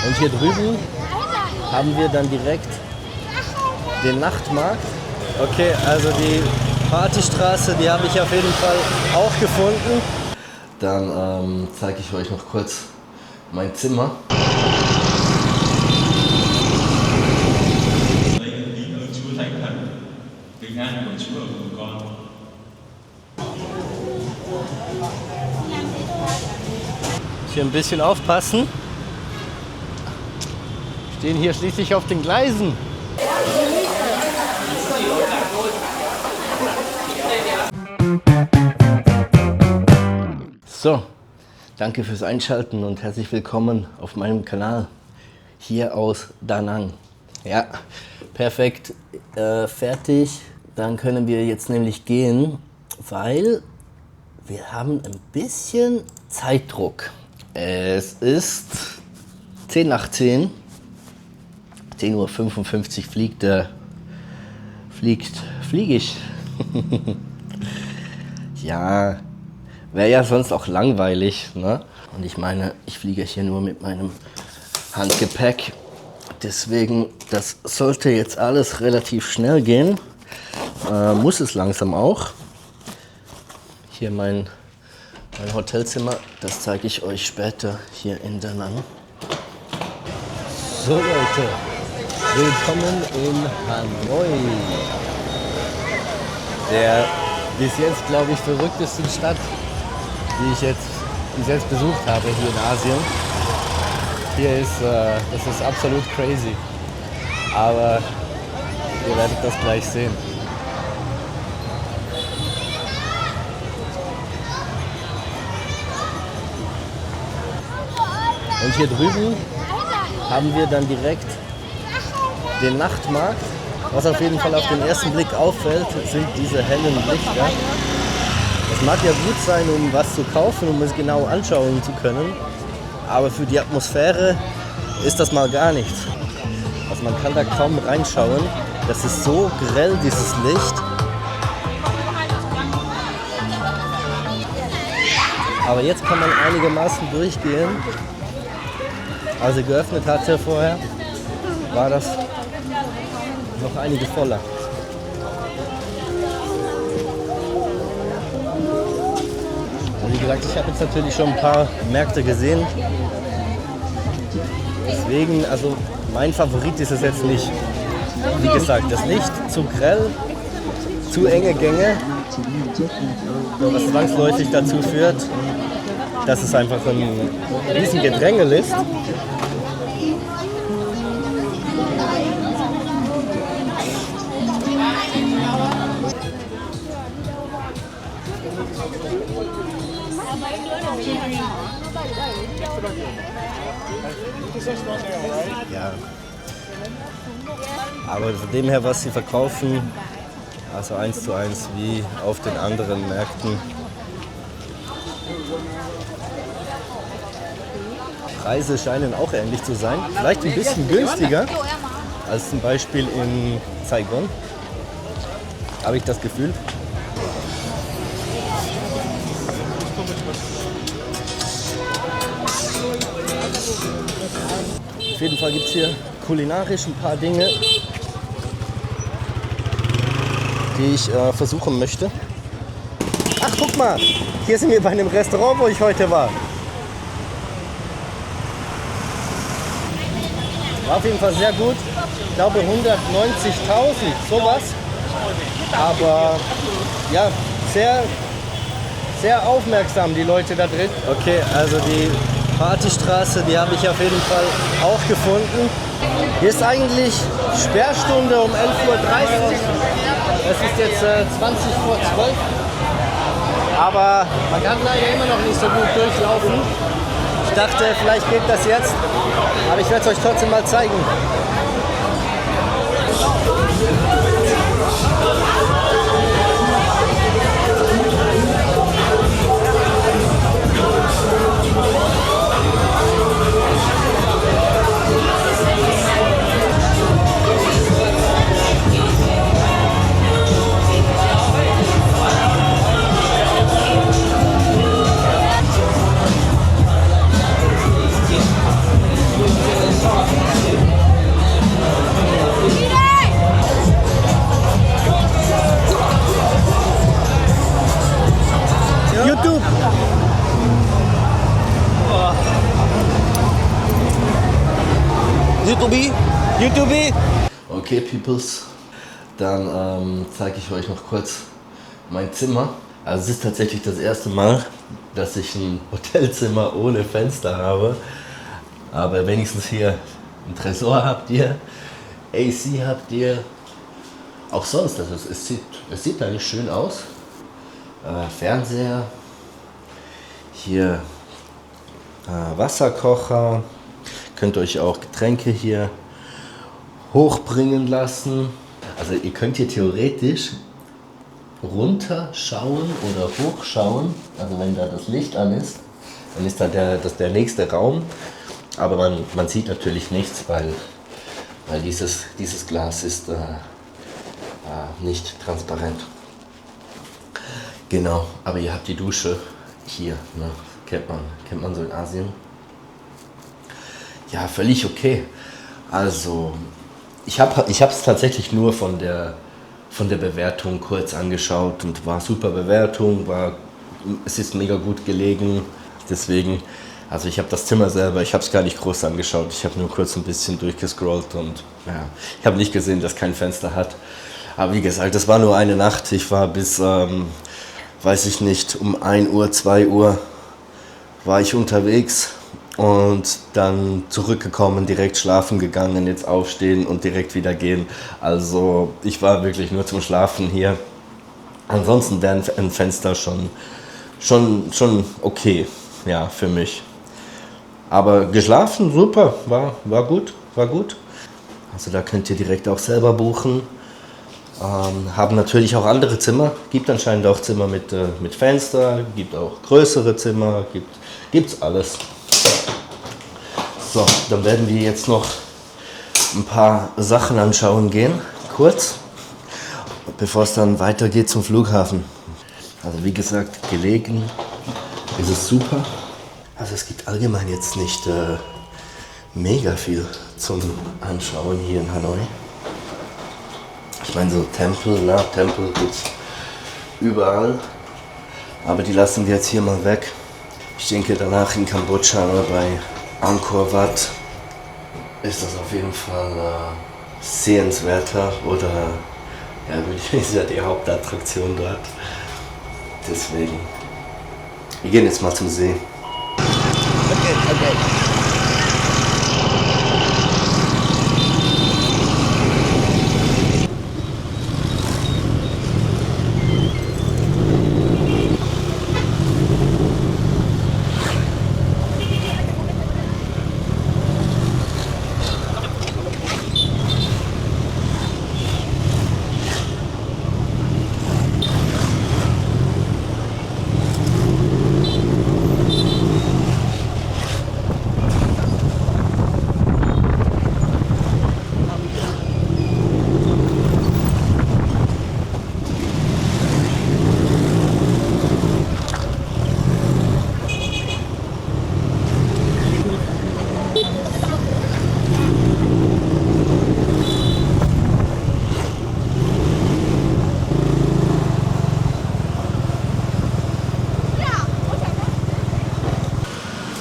Und hier drüben haben wir dann direkt den Nachtmarkt. Okay, also die Partystraße, die habe ich auf jeden Fall auch gefunden. Dann zeige ich euch noch kurz mein Zimmer. Hier ein bisschen aufpassen. Stehen hier schließlich auf den Gleisen. So, danke fürs Einschalten und herzlich willkommen auf meinem Kanal hier aus Da Nang. Ja, perfekt, fertig. Dann können wir jetzt nämlich gehen, weil wir haben ein bisschen Zeitdruck. Es ist 10 nach 10. 10:55 Uhr fliege ich. Ja, wäre ja sonst auch langweilig, ne? Und ich meine, ich fliege hier nur mit meinem Handgepäck. Deswegen, das sollte jetzt alles relativ schnell gehen. Muss es langsam auch. Hier mein Hotelzimmer, das zeige ich euch später hier in Da Nang. So Leute, willkommen in Hanoi. Der bis jetzt, glaube ich, verrücktesten Stadt, die ich jetzt besucht habe hier in Asien. Hier ist, das ist absolut crazy. Aber ihr werdet das gleich sehen. Und hier drüben haben wir dann direkt den Nachtmarkt. Was auf jeden Fall auf den ersten Blick auffällt, sind diese hellen Lichter. Es mag ja gut sein, um was zu kaufen, um es genau anschauen zu können. Aber für die Atmosphäre ist das mal gar nichts. Also man kann da kaum reinschauen. Das ist so grell, dieses Licht. Aber jetzt kann man einigermaßen durchgehen. Als er geöffnet hatte vorher, war das noch einige voller. Und wie gesagt, ich habe jetzt natürlich schon ein paar Märkte gesehen. Deswegen, also mein Favorit ist es jetzt nicht. Wie gesagt, das Licht zu grell, zu enge Gänge, was zwangsläufig dazu führt, dass es einfach ein riesen Gedrängel ist. Ja. Aber von dem her, was sie verkaufen, also 1:1 wie auf den anderen Märkten. Preise scheinen auch ähnlich zu sein. Vielleicht ein bisschen günstiger als zum Beispiel in Saigon, habe ich das Gefühl. Auf jeden Fall gibt es hier kulinarisch ein paar Dinge, die ich versuchen möchte. Ach, guck mal, hier sind wir bei einem Restaurant, wo ich heute war. War auf jeden Fall sehr gut. Ich glaube 190.000, sowas. Aber ja, sehr aufmerksam die Leute da drin. Okay, also die Partystraße, die habe ich auf jeden Fall auch gefunden. Hier ist eigentlich Sperrstunde um 11:30 Uhr. Es ist jetzt 11:20. Aber man kann leider immer noch nicht so gut durchlaufen. Ich dachte, vielleicht geht das jetzt. Aber ich werde es euch trotzdem mal zeigen. YouTube. Okay, Peoples, dann zeige ich euch noch kurz mein Zimmer. Also es ist tatsächlich das erste Mal, dass ich ein Hotelzimmer ohne Fenster habe. Aber wenigstens hier ein Tresor habt ihr, AC habt ihr. Auch sonst, also es sieht eigentlich schön aus. Fernseher, hier Wasserkocher, könnt euch auch Getränke hier hochbringen lassen. Also ihr könnt hier theoretisch runterschauen oder hochschauen, also wenn da das Licht an ist, dann ist da der nächste Raum, aber man sieht natürlich nichts, weil dieses Glas ist nicht transparent. Genau, aber ihr habt die Dusche hier, ne? Kennt man so in Asien. Ja, völlig okay. Also ich habe es tatsächlich nur von der Bewertung kurz angeschaut und war super Bewertung, es ist mega gut gelegen, deswegen, also ich habe das Zimmer selber, ich habe es gar nicht groß angeschaut, ich habe nur kurz ein bisschen durchgescrollt und ja, ich habe nicht gesehen, dass kein Fenster hat, aber wie gesagt, das war nur eine Nacht, ich war bis, weiß ich nicht, um 1 Uhr, 2 Uhr war ich unterwegs. Und dann zurückgekommen, direkt schlafen gegangen, jetzt aufstehen und direkt wieder gehen. Also ich war wirklich nur zum Schlafen hier. Ansonsten wäre ein Fenster schon okay, ja, für mich. Aber geschlafen, super, war gut. Also da könnt ihr direkt auch selber buchen. Haben natürlich auch andere Zimmer, gibt anscheinend auch Zimmer mit Fenster, gibt auch größere Zimmer, gibt's alles. So, dann werden wir jetzt noch ein paar Sachen anschauen gehen, kurz, bevor es dann weitergeht zum Flughafen. Also wie gesagt, gelegen ist es super. Also es gibt allgemein jetzt nicht mega viel zum Anschauen hier in Hanoi. Ich meine so Tempel gibt es überall, aber die lassen wir jetzt hier mal weg. Ich denke danach in Kambodscha bei Angkor Wat ist das auf jeden Fall sehenswerter oder ja, ist ja die Hauptattraktion dort. Deswegen, wir gehen jetzt mal zum See. Okay.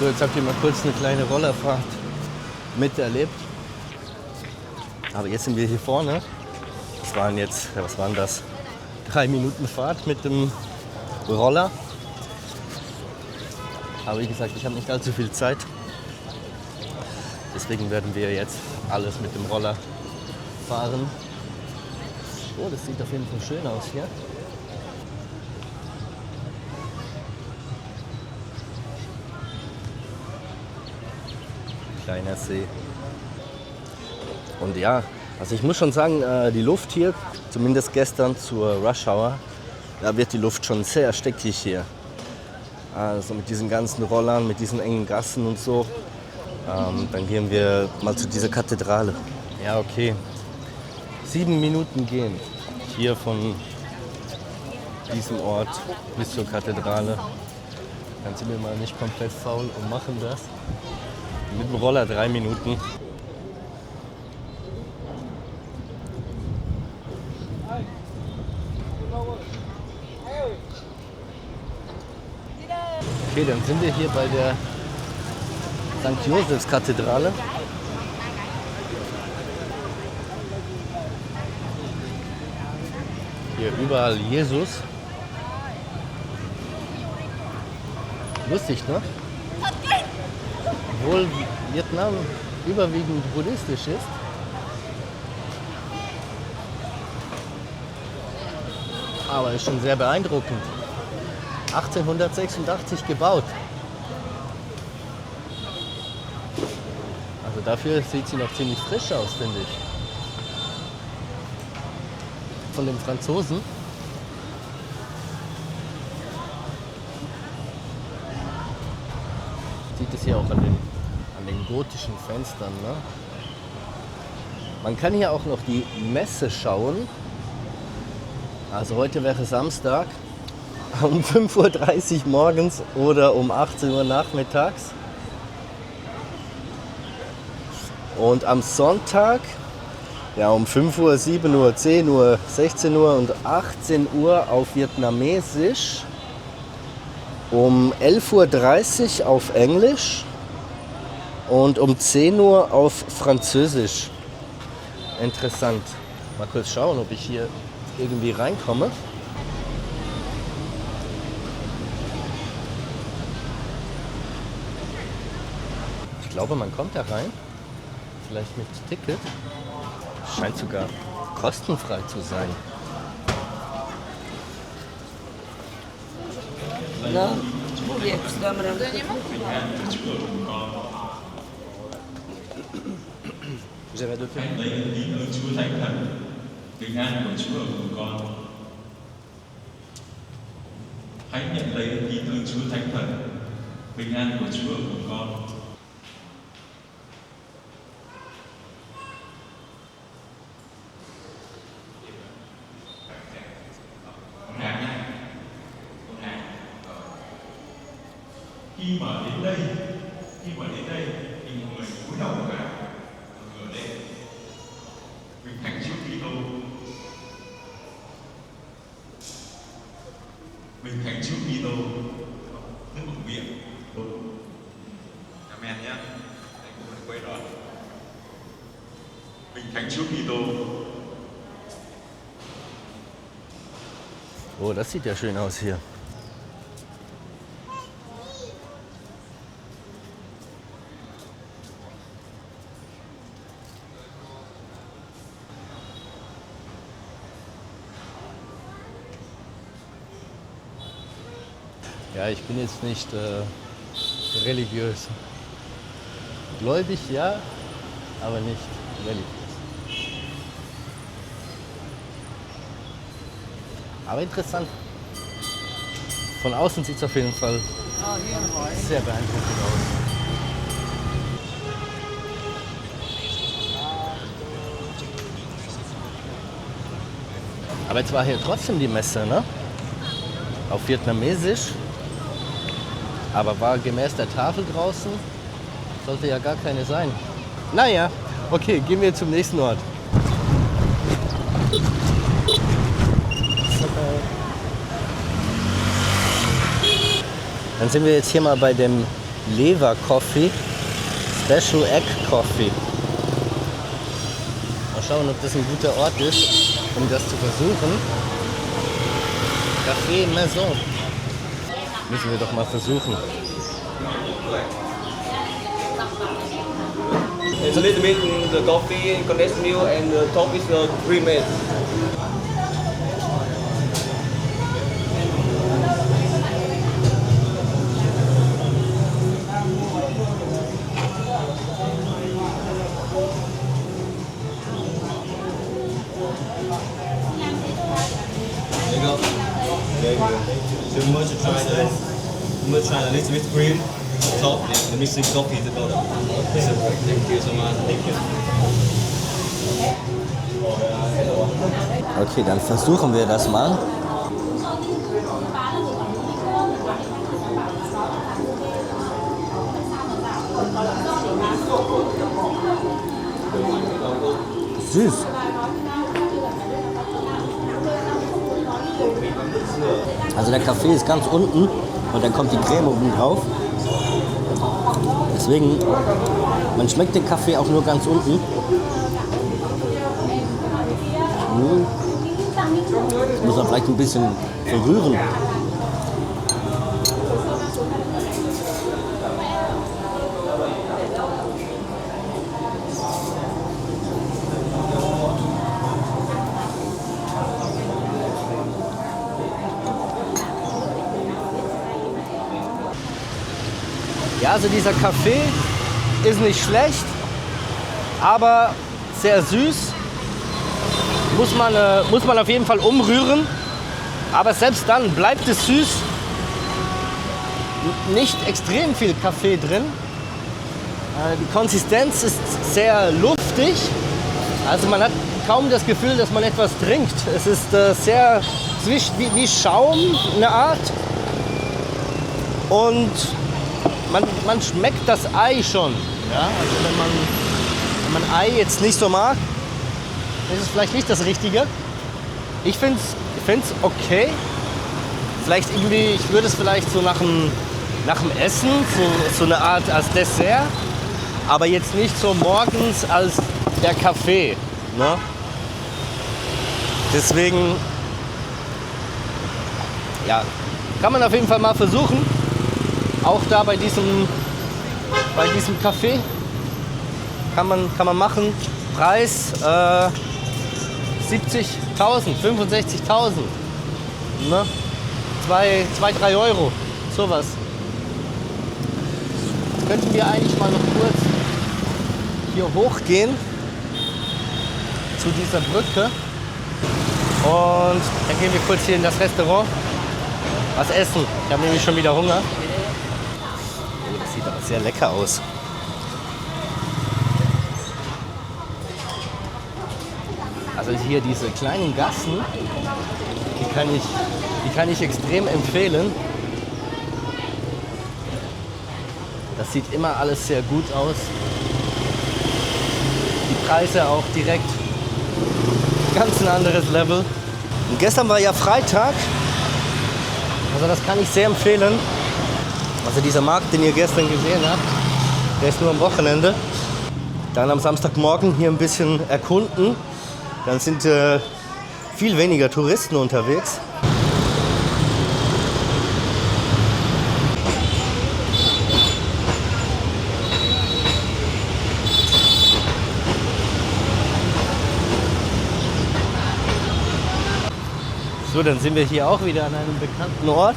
So, jetzt habt ihr mal kurz eine kleine Rollerfahrt miterlebt. Aber jetzt sind wir hier vorne. Das waren jetzt, ja, was waren das? 3 Minuten Fahrt mit dem Roller. Aber wie gesagt, ich habe nicht allzu viel Zeit. Deswegen werden wir jetzt alles mit dem Roller fahren. Oh, das sieht auf jeden Fall schön aus hier. Kleiner See. Und ja, also ich muss schon sagen, die Luft hier, zumindest gestern zur Rush Hour, da wird die Luft schon sehr stickig hier. Also mit diesen ganzen Rollern, mit diesen engen Gassen und so. Dann gehen wir mal zu dieser Kathedrale. Ja, okay. 7 Minuten gehen hier von diesem Ort bis zur Kathedrale. Dann sind wir mal nicht komplett faul und machen das. Mit dem Roller 3 Minuten. Okay, dann sind wir hier bei der St. Josefs Kathedrale. Hier überall Jesus. Lustig, ne? Obwohl Vietnam überwiegend buddhistisch ist. Aber ist schon sehr beeindruckend. 1886 gebaut. Also dafür sieht sie noch ziemlich frisch aus, finde ich. Von den Franzosen. Sieht es hier auch an den gotischen Fenstern. Ne? Man kann hier auch noch die Messe schauen. Also heute wäre Samstag um 5:30 Uhr morgens oder um 18 Uhr nachmittags. Und am Sonntag ja, um 5 Uhr, 7 Uhr, 10 Uhr, 16 Uhr und 18 Uhr auf Vietnamesisch. Um 11:30 Uhr auf Englisch und um 10 Uhr auf Französisch. Interessant. Mal kurz schauen, ob ich hier irgendwie reinkomme. Ich glaube, man kommt da rein. Vielleicht mit Ticket. Scheint sogar kostenfrei zu sein. No, człowiek z dobrem. J'avais deux Hãy lấy ơn biết ơn Chúa Thánh Thần, bình an của Chúa ở cùng con. Hãy nhận lấy ơn biết ơn Chúa Thánh Thần, bình an của Chúa ở cùng con. Khi mà đến đây thì mọi người cúi đầu cả ngửa lên mình thánh Chúa Kitô, mình thánh Chúa Kitô, nước bằng miệng. Amen nhé. Anh cũng phải quay đó. Mình thánh Chúa Kitô. Oh, das sieht ja schön aus hier. Ja, ich bin jetzt nicht religiös. Gläubig ja, aber nicht religiös. Aber interessant. Von außen sieht es auf jeden Fall sehr beeindruckend aus. Aber jetzt war hier trotzdem die Messe, ne? Auf Vietnamesisch. Aber war gemäß der Tafel draußen, sollte ja gar keine sein. Naja, okay, gehen wir zum nächsten Ort. Dann sind wir jetzt hier mal bei dem Lever Coffee, Special Egg Coffee. Mal schauen, ob das ein guter Ort ist, um das zu versuchen. Café Maison. Müssen wir doch mal versuchen. It's a little bit the coffee, condensed milk, and the top is the cream milk. There you go. There you go. So we must try the little bit cream top and the mixing coffee at the bottom. So, thank you so much. Thank you. Okay, dann versuchen wir das mal. Süß. Also der Kaffee ist ganz unten und dann kommt die Creme oben drauf. Deswegen, man schmeckt den Kaffee auch nur ganz unten. Muss man vielleicht ein bisschen verrühren. Ja, also dieser Kaffee ist nicht schlecht, aber sehr süß. Muss man auf jeden Fall umrühren. Aber selbst dann bleibt es süß. Nicht extrem viel Kaffee drin. Die Konsistenz ist sehr luftig. Also man hat kaum das Gefühl, dass man etwas trinkt. Es ist sehr wie Schaum, eine Art. Und man schmeckt das Ei schon. Ja? Also wenn man Ei jetzt nicht so mag, ist es vielleicht nicht das Richtige. Ich finde es okay. Vielleicht irgendwie, ich würde es vielleicht so nach dem Essen, so eine Art als Dessert, aber jetzt nicht so morgens als der Kaffee. Ne? Deswegen, ja, kann man auf jeden Fall mal versuchen. Auch da bei diesem Kaffee kann man machen. Preis 70.000, 65.000. Ne? 2, 3 Euro, sowas. Jetzt könnten wir eigentlich mal noch kurz hier hochgehen zu dieser Brücke. Und dann gehen wir kurz hier in das Restaurant was essen. Ich habe nämlich schon wieder Hunger. Oh, das sieht aber sehr lecker aus. Also hier diese kleinen Gassen, die kann ich extrem empfehlen. Das sieht immer alles sehr gut aus. Die Preise auch direkt ganz ein anderes Level. Und gestern war ja Freitag, also das kann ich sehr empfehlen. Also dieser Markt, den ihr gestern gesehen habt, der ist nur am Wochenende. Dann am Samstagmorgen hier ein bisschen erkunden. Dann sind viel weniger Touristen unterwegs. So, dann sind wir hier auch wieder an einem bekannten Ort.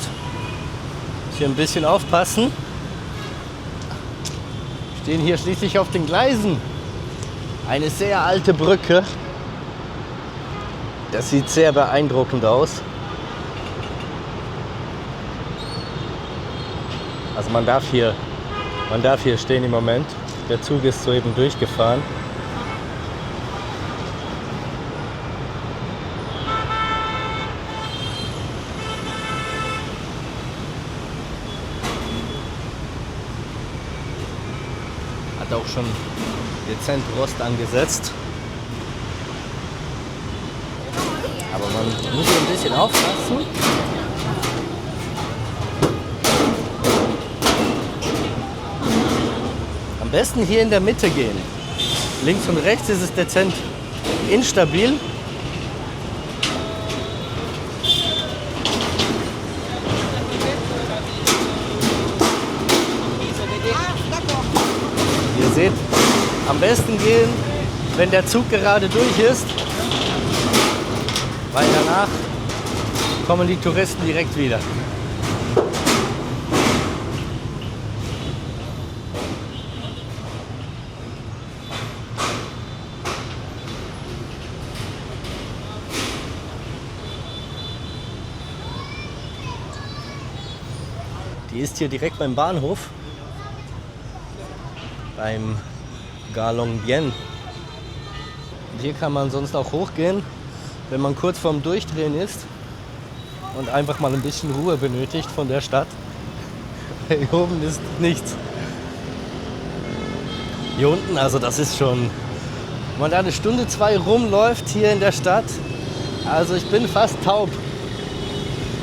Hier ein bisschen aufpassen. Wir stehen hier schließlich auf den Gleisen. Eine sehr alte Brücke. Das sieht sehr beeindruckend aus. Also man darf hier stehen im Moment. Der Zug ist soeben durchgefahren. Hat auch schon dezent Rost angesetzt. Aber man muss hier ein bisschen aufpassen. Am besten hier in der Mitte gehen. Links und rechts ist es dezent instabil. Ihr seht, am besten gehen, wenn der Zug gerade durch ist. Weil danach kommen die Touristen direkt wieder. Die ist hier direkt beim Bahnhof, beim Gare Longuien. Und hier kann man sonst auch hochgehen, wenn man kurz vorm Durchdrehen ist und einfach mal ein bisschen Ruhe benötigt von der Stadt. Hier oben ist nichts. Hier unten, also das ist schon, wenn man da eine Stunde, 2 rumläuft hier in der Stadt, also ich bin fast taub.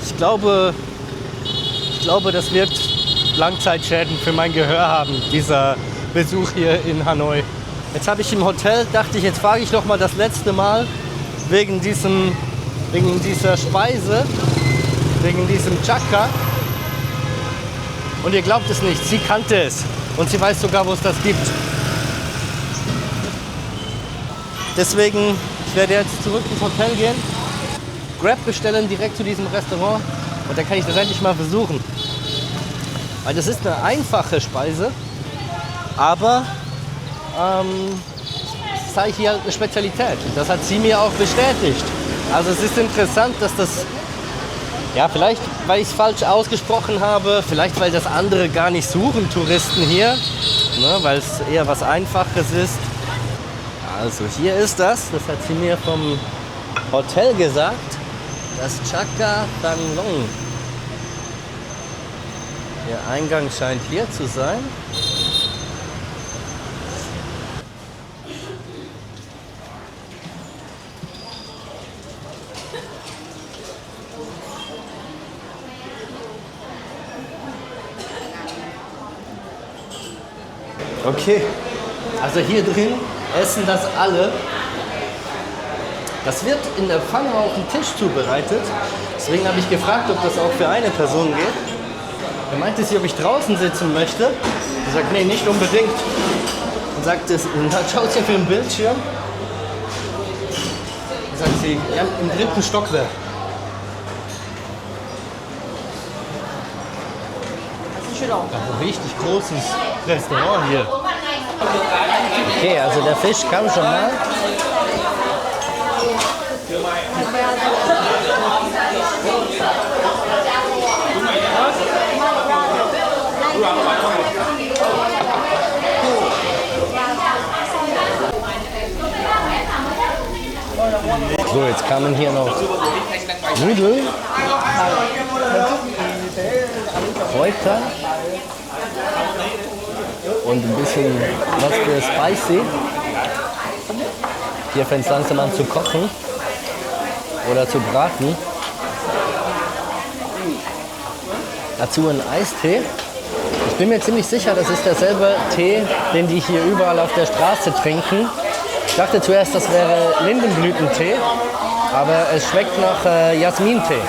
Ich glaube, das wird Langzeitschäden für mein Gehör haben, dieser Besuch hier in Hanoi. Jetzt habe ich im Hotel, dachte ich, jetzt frage ich noch mal das letzte Mal wegen diesem wegen dieser Speise, wegen diesem Chaka. Und ihr glaubt es nicht, sie kannte es. Und sie weiß sogar, wo es das gibt. Deswegen, ich werde jetzt zurück ins Hotel gehen, Grab bestellen direkt zu diesem Restaurant und dann kann ich das endlich mal versuchen. Weil das ist eine einfache Speise, aber es sei hier halt eine Spezialität. Das hat sie mir auch bestätigt. Also es ist interessant, dass das, ja vielleicht weil ich es falsch ausgesprochen habe, vielleicht weil das andere gar nicht suchen, Touristen hier, ne, weil es eher was Einfaches ist. Also hier ist das hat sie mir vom Hotel gesagt, das Chaka Thang Long. Der Eingang scheint hier zu sein. Okay, also hier drin essen das alle. Das wird in der Pfanne auf dem Tisch zubereitet. Deswegen habe ich gefragt, ob das auch für eine Person geht. Er meinte sie, ob ich draußen sitzen möchte. Ich sagte, nee, nicht unbedingt. Und sagte, dann schaut sie für den Bildschirm. Dann sagt sie, ja, im 3. Stockwerk. Ein richtig großes Restaurant hier. Okay, also der Fisch kam schon mal. So, jetzt kamen hier noch Nudeln, Kräuter und ein bisschen was für Spicy. Hier fängt es langsam an zu kochen oder zu braten. Dazu ein Eistee. Ich bin mir ziemlich sicher, das ist derselbe Tee, den die hier überall auf der Straße trinken. Ich dachte zuerst, das wäre Lindenblütentee, aber es schmeckt nach Jasmintee.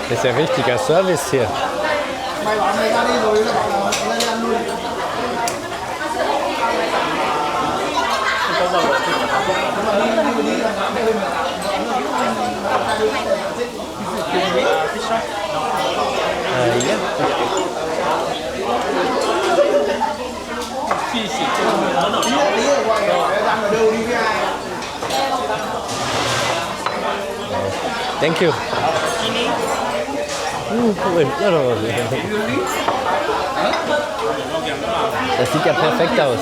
Das ist ja richtiger Service hier. Ja. Thank you. Das sieht ja perfekt aus.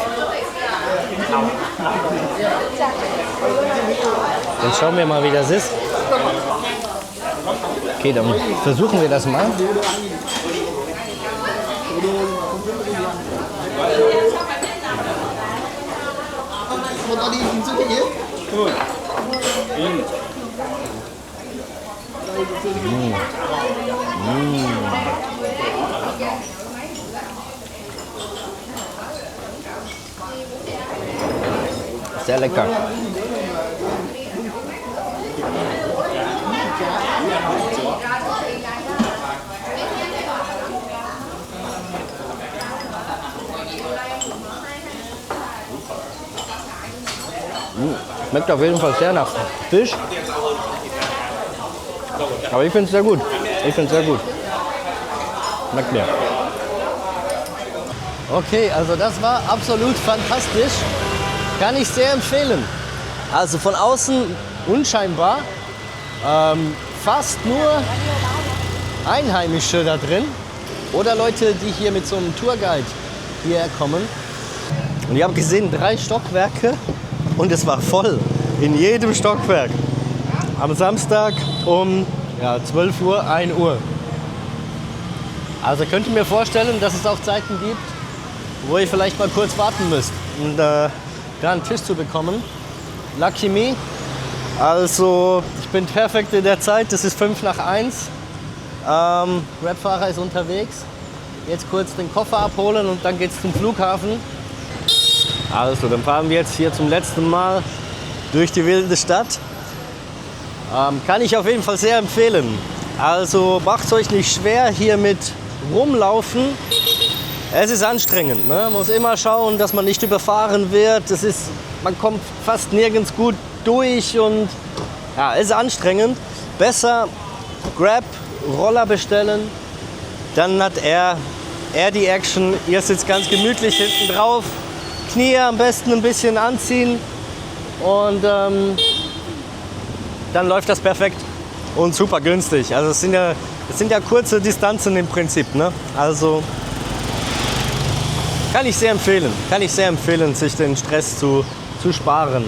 Dann schauen wir mal, wie das ist. Okay, dann versuchen wir das mal. Sehr lecker. Schmeckt auf jeden Fall sehr nach Fisch. Aber ich finde es sehr gut. Ich finde es sehr gut. Schmeckt mir. Okay, also das war absolut fantastisch. Kann ich sehr empfehlen. Also von außen unscheinbar. Fast nur Einheimische da drin. Oder Leute, die hier mit so einem Tourguide hierher kommen. Und ich habe gesehen, 3 Stockwerke und es war voll. In jedem Stockwerk. Am Samstag um 12 Uhr, 1 Uhr. Also könnt ihr mir vorstellen, dass es auch Zeiten gibt, wo ihr vielleicht mal kurz warten müsst, um da einen Tisch zu bekommen. Lucky me. Also ich bin perfekt in der Zeit, es ist 5 nach 1. Grab-Fahrer ist unterwegs. Jetzt kurz den Koffer abholen und dann geht's zum Flughafen. Also dann fahren wir jetzt hier zum letzten Mal durch die wilde Stadt. Kann ich auf jeden Fall sehr empfehlen. Also macht es euch nicht schwer hier mit rumlaufen. Es ist anstrengend. Ne? Man muss immer schauen, dass man nicht überfahren wird. Man kommt fast nirgends gut durch und ja, es ist anstrengend. Besser Grab, Roller bestellen. Dann hat er die Action. Ihr sitzt ganz gemütlich hinten drauf. Knie am besten ein bisschen anziehen und dann läuft das perfekt und super günstig. Also es sind ja kurze Distanzen im Prinzip. Ne? Also kann ich sehr empfehlen, sich den Stress zu sparen.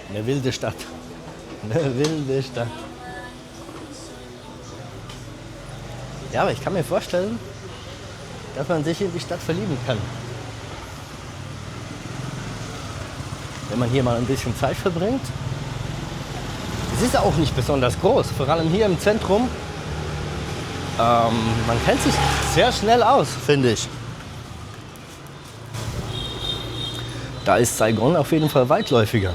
Eine wilde Stadt. Eine wilde Stadt. Ja, aber ich kann mir vorstellen, dass man sich in die Stadt verlieben kann. Wenn man hier mal ein bisschen Zeit verbringt. Es ist auch nicht besonders groß, vor allem hier im Zentrum. Man kennt sich sehr schnell aus, finde ich. Da ist Saigon auf jeden Fall weitläufiger.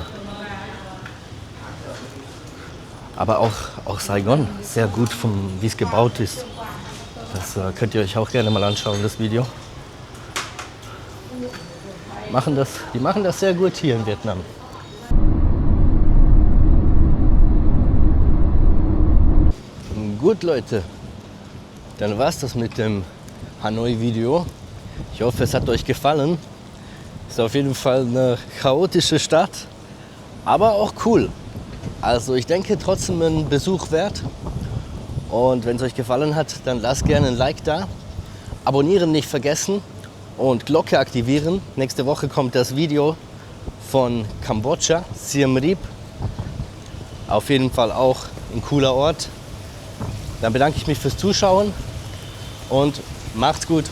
Aber auch Saigon, sehr gut, wie es gebaut ist. Das könnt ihr euch auch gerne mal anschauen, das Video. Die machen das sehr gut hier in Vietnam. Gut, Leute, dann war es das mit dem Hanoi-Video. Ich hoffe, es hat euch gefallen. Ist auf jeden Fall eine chaotische Stadt, aber auch cool. Also ich denke trotzdem einen Besuch wert. Und wenn es euch gefallen hat, dann lasst gerne ein Like da. Abonnieren nicht vergessen und Glocke aktivieren. Nächste Woche kommt das Video von Kambodscha, Siem Reap. Auf jeden Fall auch ein cooler Ort. Dann bedanke ich mich fürs Zuschauen und macht's gut.